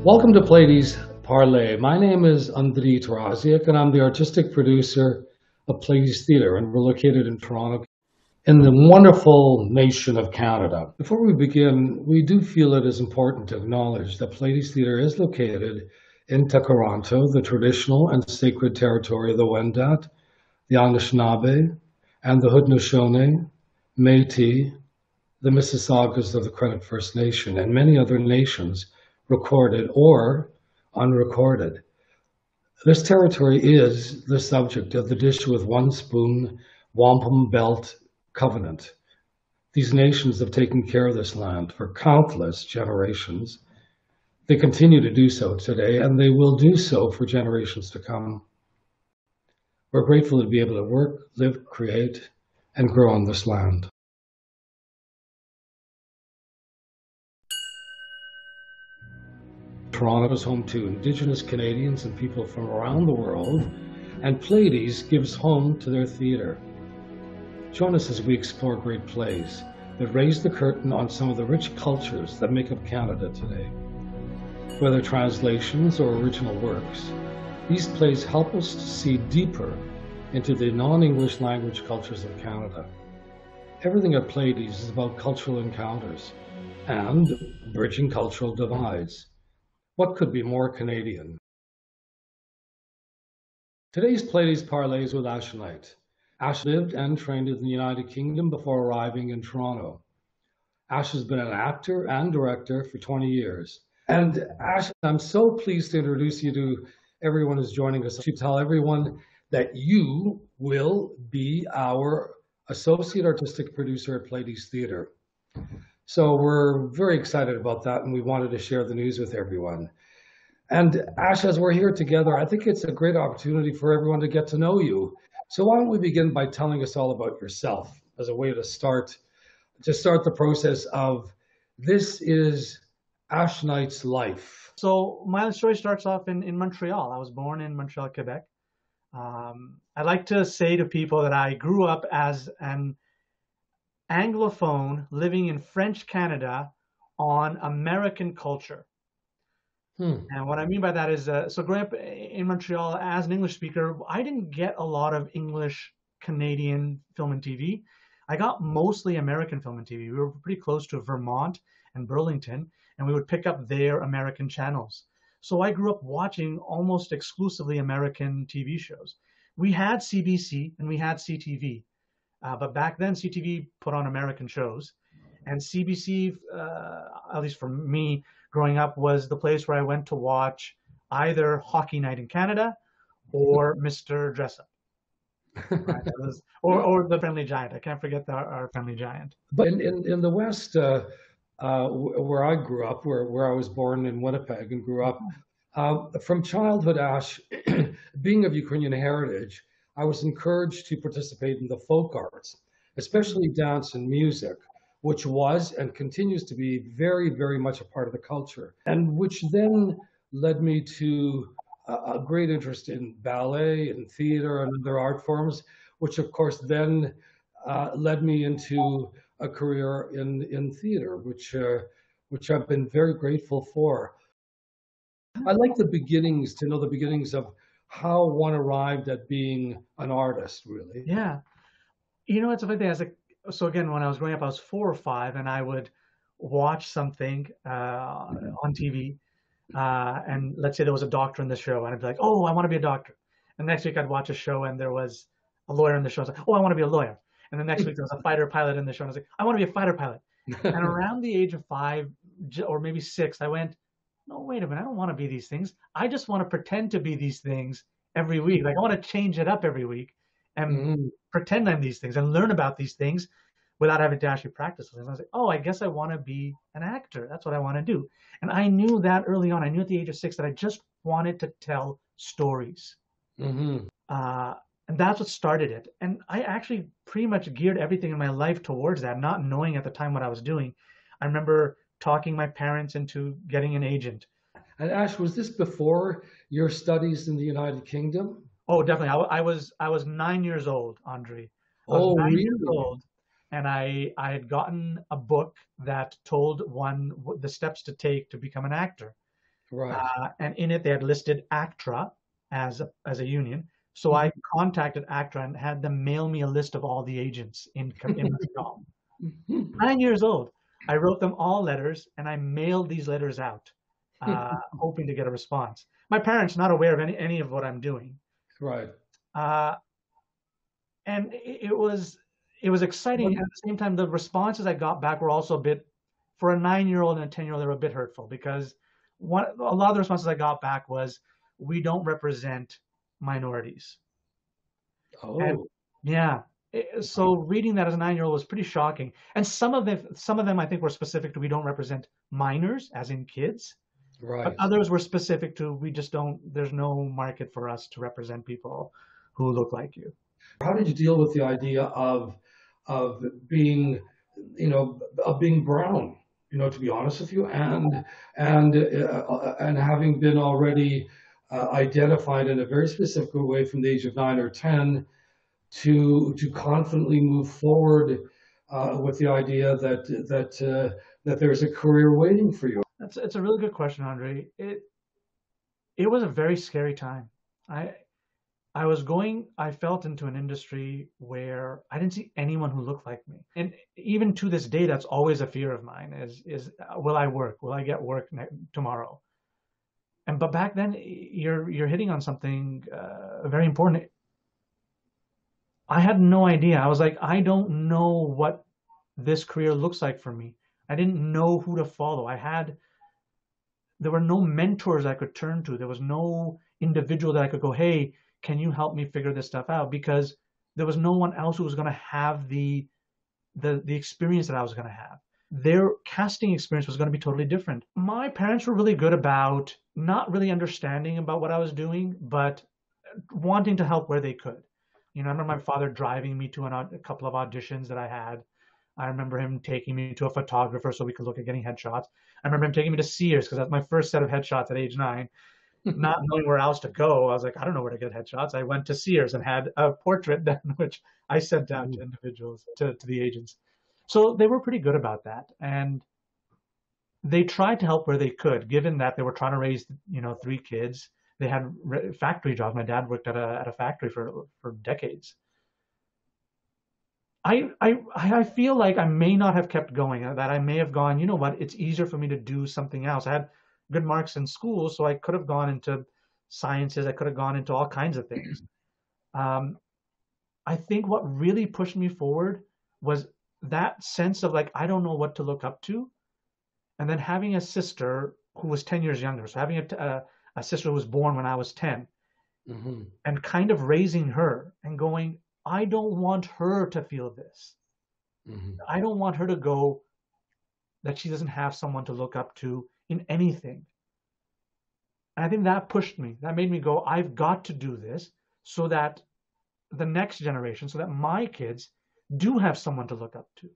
Welcome to Pleiades Parler. My name is Andrey Tarasiuk, and I'm the artistic producer of Pleiades Theatre, and we're located in Toronto, in the wonderful nation of Canada. Before we begin, we do feel it is important to acknowledge that Pleiades Theatre is located in Takaranto, the traditional and sacred territory of the Wendat, the Anishinaabe, and the Haudenosaunee, Métis, the Mississaugas of the Credit First Nation, and many other nations, recorded or unrecorded. This territory is the subject of the dish with one spoon, wampum belt covenant. These nations have taken care of this land for countless generations. They continue to do so today, and they will do so for generations to come. We're grateful to be able to work, live, create, and grow on this land. Toronto is home to Indigenous Canadians and people from around the world, and Pleiades gives home to their theatre. Join us as we explore great plays that raise the curtain on some of the rich cultures that make up Canada today. Whether translations or original works, these plays help us to see deeper into the non-English language cultures of Canada. Everything at Pleiades is about cultural encounters and bridging cultural divides. What could be more Canadian? Today's Pleiades Parler is with Ash Knight. Ash lived and trained in the United Kingdom before arriving in Toronto. Ash has been an actor and director for 20 years. And Ash, I'm so pleased to introduce you to everyone who's joining us. To tell everyone that you will be our associate artistic producer at Pleiades Theatre. So we're very excited about that, and we wanted to share the news with everyone. And Ash, as we're here together, I think it's a great opportunity for everyone to get to know you. So why don't we begin by telling us all about yourself as a way to start the process of this is Ash Knight's life. So my story starts off in Montreal. I was born in Montreal, Quebec. I like to say to people that I grew up as an Anglophone living in French Canada on American culture. And what I mean by that is, so growing up in Montreal as an English speaker, I didn't get a lot of English Canadian film and TV. I got mostly American film and TV. We were pretty close to Vermont and Burlington, and we would pick up their American channels. So I grew up watching almost exclusively American TV shows. We had CBC and we had CTV. But back then, CTV put on American shows, and CBC, at least for me growing up, was the place where I went to watch either Hockey Night in Canada or Mr. Dress Up, right? or the Friendly Giant. I can't forget our Friendly Giant. But in the West, where I grew up, where I was born in Winnipeg and grew up, from childhood, Ash, being of Ukrainian heritage, I was encouraged to participate in the folk arts, especially dance and music, which was and continues to be very, very much a part of the culture, and which then led me to a great interest in ballet and theater and other art forms, which of course then led me into a career in theater, which I've been very grateful for. I like the beginnings, to know the beginnings of how one arrived at being an artist, really. Yeah. You know, it's a funny thing. So again, when I was growing up, I was 4 or 5, and I would watch something on TV. And let's say there was a doctor in the show, and I'd be like, oh, I want to be a doctor. And next week I'd watch a show, and there was a lawyer in the show. I was like, oh, I want to be a lawyer. And the next week there was a fighter pilot in the show, and I was like, I want to be a fighter pilot. And around the age of 5 or maybe 6, I went, no, wait a minute, I don't want to be these things. I just want to pretend to be these things every week. Like, I want to change it up every week and pretend I'm these things and learn about these things without having to actually practice them. And I was like, oh, I guess I want to be an actor. That's what I want to do. And I knew that early on. I knew at the age of 6 that I just wanted to tell stories. And that's what started it. And I actually pretty much geared everything in my life towards that, not knowing at the time what I was doing. I remember talking my parents into getting an agent. And Ash, was this before your studies in the United Kingdom? Oh, definitely. I was 9 years old, Andrey. I was 9 years old, and I had gotten a book that told one the steps to take to become an actor. Right. And in it they had listed ACTRA as a union. So I contacted ACTRA and had them mail me a list of all the agents in Montreal. 9 years old. I wrote them all letters and I mailed these letters out, hoping to get a response. My parents not aware of any of what I'm doing. Right. And it was exciting. And at the same time, the responses I got back were also a bit, for a 9-year-old and a 10-year-old, they were a bit hurtful, because a lot of the responses I got back was, we don't represent minorities. Oh. And yeah. So reading that as a 9-year-old was pretty shocking. And some of them I think were specific to, we don't represent minors, as in kids. Right. But others were specific to, we just don't, there's no market for us to represent people who look like you. How did you deal with the idea of being, of being brown, to be honest with you, and having been already identified in a very specific way from the age of 9 or 10, to confidently move forward with the idea that there's a career waiting for you? It's a really good question, Andrey. It was a very scary time. I felt into an industry where I didn't see anyone who looked like me. And even to this day, that's always a fear of mine, is will I work? Will I get work tomorrow? But back then, you're hitting on something very important. I had no idea. I was like, I don't know what this career looks like for me. I didn't know who to follow. There were no mentors I could turn to. There was no individual that I could go, hey, can you help me figure this stuff out? Because there was no one else who was going to have the experience that I was going to have. Their casting experience was going to be totally different. My parents were really good about not really understanding about what I was doing, but wanting to help where they could. I remember my father driving me to a couple of auditions that I had. I remember him taking me to a photographer so we could look at getting headshots. I remember him taking me to Sears, because that's my first set of headshots at age 9. Not knowing where else to go, I was like, I don't know where to get headshots. I went to Sears and had a portrait done, which I sent out to individuals, to the agents. So they were pretty good about that. And they tried to help where they could, given that they were trying to raise, 3 kids. They had factory jobs. My dad worked at a factory for decades. I feel like I may not have kept going, that I may have gone, you know what, it's easier for me to do something else. I had good marks in school, so I could have gone into sciences. I could have gone into all kinds of things. I think what really pushed me forward was that sense of like, I don't know what to look up to. And then having a sister who was 10 years younger. So having a sister who was born when I was 10, and kind of raising her and going, I don't want her to feel this. I don't want her to go that she doesn't have someone to look up to in anything. And I think that pushed me. That made me go, I've got to do this so that the next generation, so that my kids do have someone to look up to.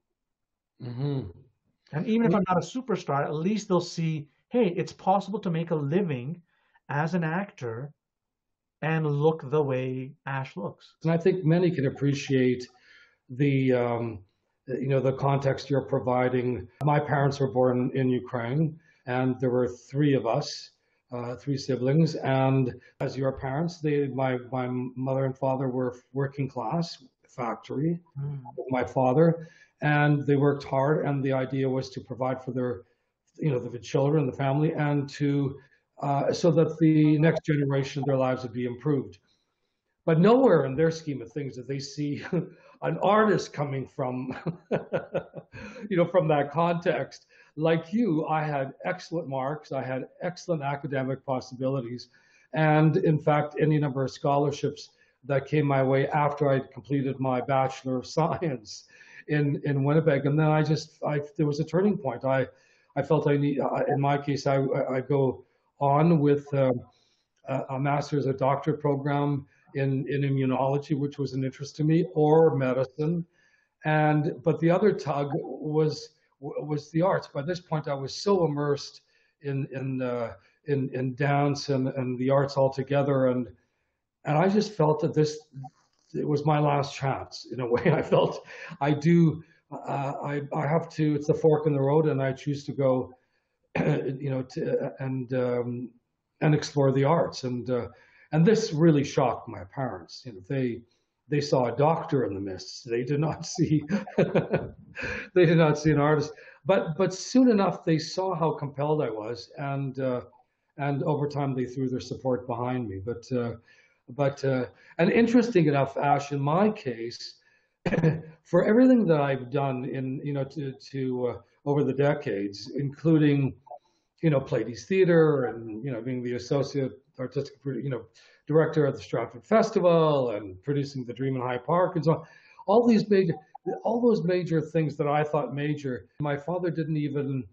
And even if I'm not a superstar, at least they'll see, hey, it's possible to make a living as an actor and look the way Ash looks. And I think many can appreciate the context you're providing. My parents were born in Ukraine, and there were 3 of us, 3 siblings. And as your parents, my mother and father were working class, factory, my father, and they worked hard. And the idea was to provide for their, the children, the family, and to so that the next generation of their lives would be improved. But nowhere in their scheme of things did they see an artist coming from, from that context. Like you, I had excellent marks. I had excellent academic possibilities. And in fact, any number of scholarships that came my way after I'd completed my Bachelor of Science in Winnipeg. And then there was a turning point. I felt in my case, I go on with a master's, a doctorate program in immunology, which was an interest to me, or medicine. But the other tug was the arts. By this point, I was so immersed in dance and the arts altogether, and I just felt that it was my last chance in a way. I felt I have to. It's the fork in the road, and I choose to go and explore the arts. And this really shocked my parents. They saw a doctor in the midst. They did not see they did not see an artist. But soon enough they saw how compelled I was, and over time they threw their support behind me. And interesting enough, Ash, in my case, for everything that I've done over the decades, including Pleiades Theatre, and being the associate artistic director at the Stratford Festival and producing The Dream in High Park and so on, all those major things that I thought major, my father didn't even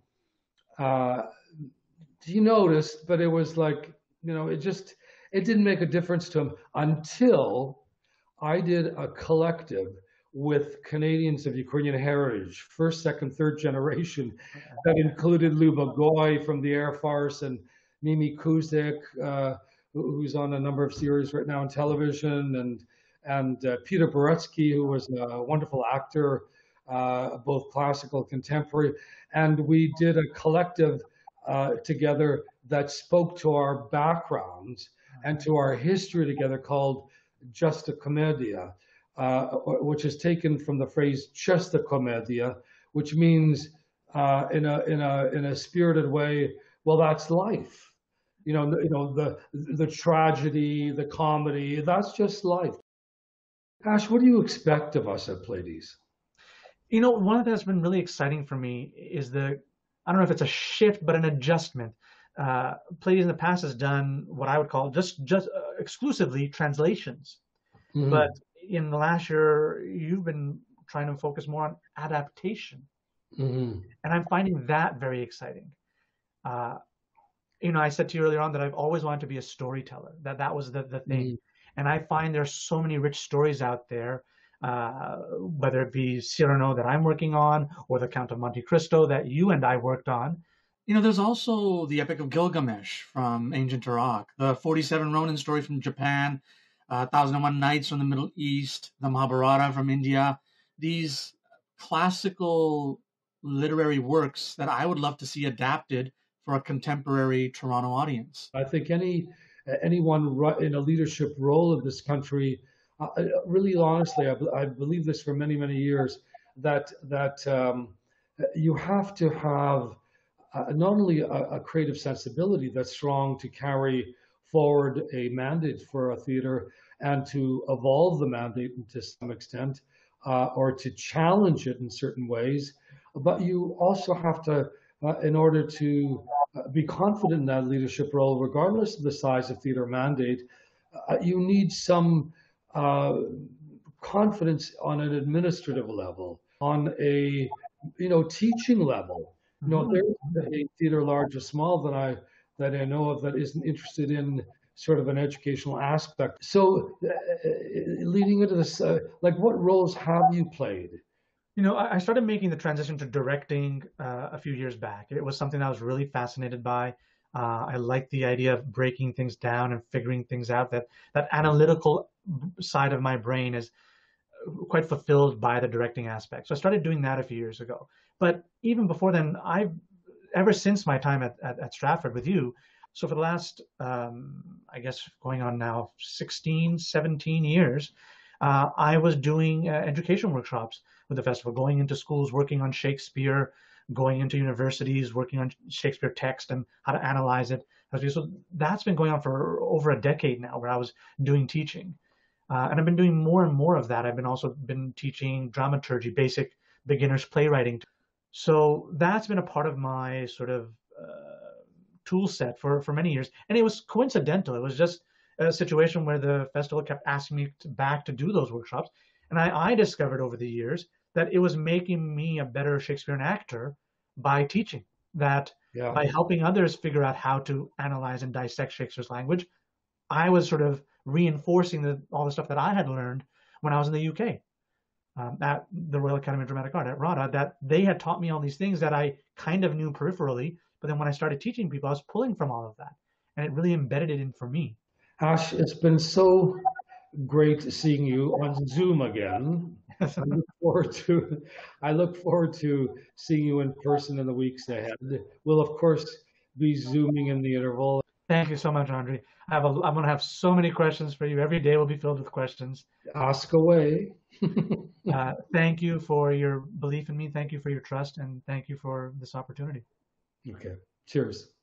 he noticed, but it was like it didn't make a difference to him until I did a collective with Canadians of Ukrainian heritage, first, second, third generation, that included Luba Goy from the Air Farce and Mimi Kuzik, who's on a number of series right now on television, and Peter Boretsky, who was a wonderful actor, both classical and contemporary. And we did a collective together that spoke to our backgrounds and to our history together, called Justa Commedia, which is taken from the phrase Justa Commedia, which means in a spirited way, well, that's life. The tragedy, the comedy, that's just life. Ash, what do you expect of us at Pleiades? One of the things that's been really exciting for me is I don't know if it's a shift, but an adjustment. Pleiades in the past has done what I would call just exclusively translations. Mm-hmm. But in the last year, you've been trying to focus more on adaptation. Mm-hmm. And I'm finding that very exciting. I said to you earlier on that I've always wanted to be a storyteller, that was the thing. Mm-hmm. And I find there's so many rich stories out there, whether it be Cyrano that I'm working on, or the Count of Monte Cristo that you and I worked on. There's also the Epic of Gilgamesh from ancient Iraq, the 47 Ronin story from Japan, 1001 Nights from the Middle East, the Mahabharata from India. These classical literary works that I would love to see adapted for a contemporary Toronto audience. I think anyone in a leadership role in this country, really honestly, I believe this for many, many years, that you have to have not only a creative sensibility that's strong to carry forward a mandate for a theater and to evolve the mandate to some extent, or to challenge it in certain ways, but you also have to, in order to be confident in that leadership role, regardless of the size of theater mandate, you need some confidence on an administrative level, on a teaching level. There's a theater, large or small, that I know of that isn't interested in sort of an educational aspect. So, leading into this, what roles have you played? I started making the transition to directing a few years back. It was something I was really fascinated by. I like the idea of breaking things down and figuring things out. That analytical side of my brain is quite fulfilled by the directing aspect. So I started doing that a few years ago. But even before then, ever since my time at Stratford with you, so for the last, I guess going on now 16, 17 years, I was doing education workshops with the festival, going into schools, working on Shakespeare, going into universities, working on Shakespeare text and how to analyze it. So that's been going on for over a decade now, where I was doing teaching. And I've been doing more and more of that. I've also been teaching dramaturgy, basic beginner's playwriting. So that's been a part of my sort of tool set for many years. And it was coincidental. It was just a situation where the festival kept asking me back to do those workshops. And I discovered over the years that it was making me a better Shakespearean actor by teaching, by helping others figure out how to analyze and dissect Shakespeare's language. I was sort of reinforcing all the stuff that I had learned when I was in the UK at the Royal Academy of Dramatic Art at RADA, that they had taught me all these things that I kind of knew peripherally. But then when I started teaching people, I was pulling from all of that. And it really embedded it in for me. Ash, it's been so great seeing you on Zoom again. I look forward to seeing you in person in the weeks ahead. We'll of course be zooming in the interval. Thank you so much, Andrey. I'm going to have so many questions for you. Every day will be filled with questions. Ask away. Thank you for your belief in me. Thank you for your trust, and thank you for this opportunity. Okay. Cheers.